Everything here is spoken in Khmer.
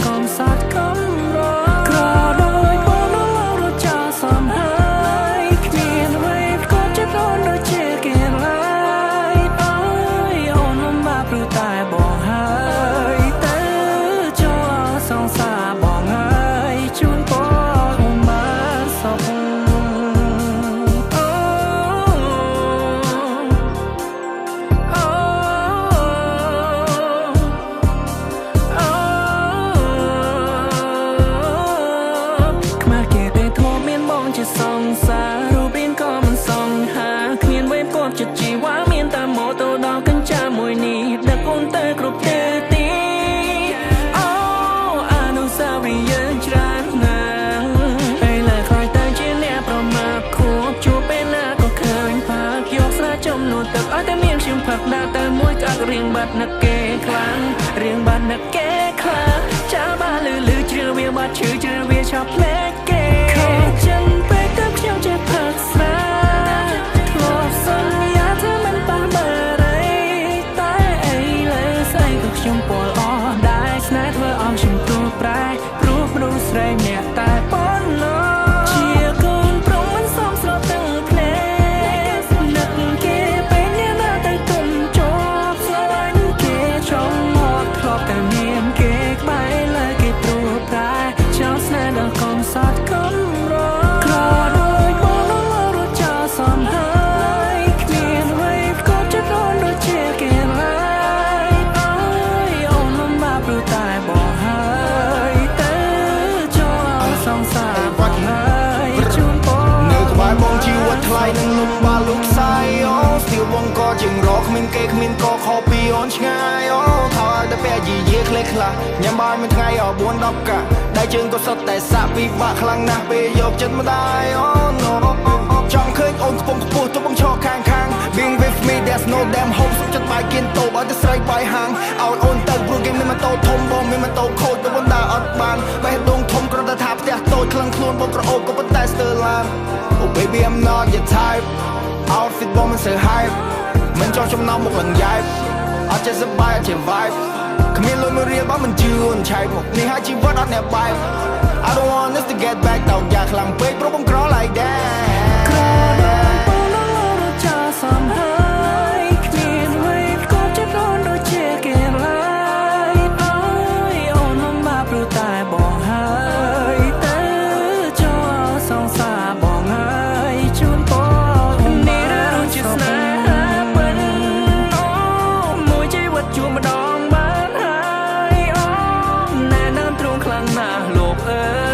កំសត់កំរក្រដោយបងនៅរត់ចោលសំហើយគ្មានអ្វីក៏ចិត្តអូនដូចជាគេឡើយអើយអូនលំបាកព្រោះតែបងហើយទៅចូលសងសាបងហើយជូនពរមកសុខសងសាររូបរាងក៏មិនសងហាគ្មានវេបគប់ចិត្តជីវ៉ាមានតែម៉ូតូដល់កញ្ចាមួយនេះដឹកអូនទៅគ្រប់ទិសទីអូអនុស្សាវរីយ៍យើងច្រើនណាស់ពេលលើក្រោយទៅជាអ្នកប្រមាថខួបជួបពេលណាក៏ឃើញផាកយកស្រាចំនួនទឹកឲ្យតែមានខ្ញុំផឹកដើរទៅមួយកាក់រៀងបាត់នឹកគេខ្លាំងរៀងបាត់នឹកគេខ្លាំងចាបានលឺជ្រឿវាបាត់ឈឺជ្រឿវាឆាប់ភ្លេចគេខ្ញុំចេះផឹកស្រាធ្លាប់សន្យាថាមិនប៉ះមើលរីតែអីលើស្អីក៏ខ្ញុំពលអស់ដែរស្នេហ៍ធ្វើឲ្យខ្ញុំទូប្រែព្រោះមនុស្សស្រីម្នាក់តែប៉ុណ្ណោះជាកូនប្រុសមិនសមស្របទាំងភ្នែកនឹកគេពេលនេះណាទៅទុំជាប់ស្រឡាញ់គេចង់មកធ្លាប់តែមានគេក្បែរលើគេព្រោះប្រែចង់ស្នេហ៍ដល់កំសត់កំរសំហើយគ្មានអ្វីក៏ចិត្តអូនដូចជាគេឡើយអើយអូនលំបាកព្រោះតែបងហើយទៅចូលសងសារបងហើយជូនពរនៅក្បែរបងជីវិតថ្លៃនឹងលំបាកលុកសាយអូស្ទីលបងក៏ជាងរកគ្មានគេគ្មានក៏ខុសពីអូនឆ្ងាយអូថើតែពេលយីយេខ្លះខ្លះញ៉ាំបាយមួយថ្ងៃអស់4 10កាដៃជើងក៏សុទ្ធតែសាក់ពិបាកខ្លាំងណាស់ពេលយកចិត្តម្ដាយអូចង់ឃើញអូនខ្ពង់ខ្ពស់ទៅបងឈរខាង Being with me there's no damn hope សុខចិត្តបាយគៀនតូបឲ្យតែស្រីបាយហាងឲ្យអូនទៅព្រោះគេមានម៉ូតូធំបងមានម៉ូតូខូចទៅបងដើរអត់បានបេះដូងធំគ្រាន់តែថាផ្ទះតូចខ្លាំងខ្លួនបងក្រអូបក៏ប៉ុន្តែស្ទើរឡាន Oh baby I'm not your type Outfit បងមិនសូវ hype មិនចង់ចំណោមមុខលង្យ៉ែបអត់ចេះសប្បាយអត់ចេះ vibe គ្មានលុយមួយរៀលបងមិនជឿអូនឆែកមកនេះហើយជីវិតអត់អ្នកបែប I don't want us to get back តោកយ៉ាខ្លាំងពេកព្រោះបងក្រ like that ក្រដល់បងនៅរត់ចោលសំហើយគ្មានអ្វីក៏ចិត្តអូនដូចជាគេឡើយអើយអូនលំបាកព្រោះតែបងហើយទៅចូលសងសារបងហើយជូនពរនេះដូចជាស្នេហាពិតអូមួយជីវិតជួបម្ដងបានហើយអូណែនាំទ្រង់ខ្លាំងណាស់លោកអើយ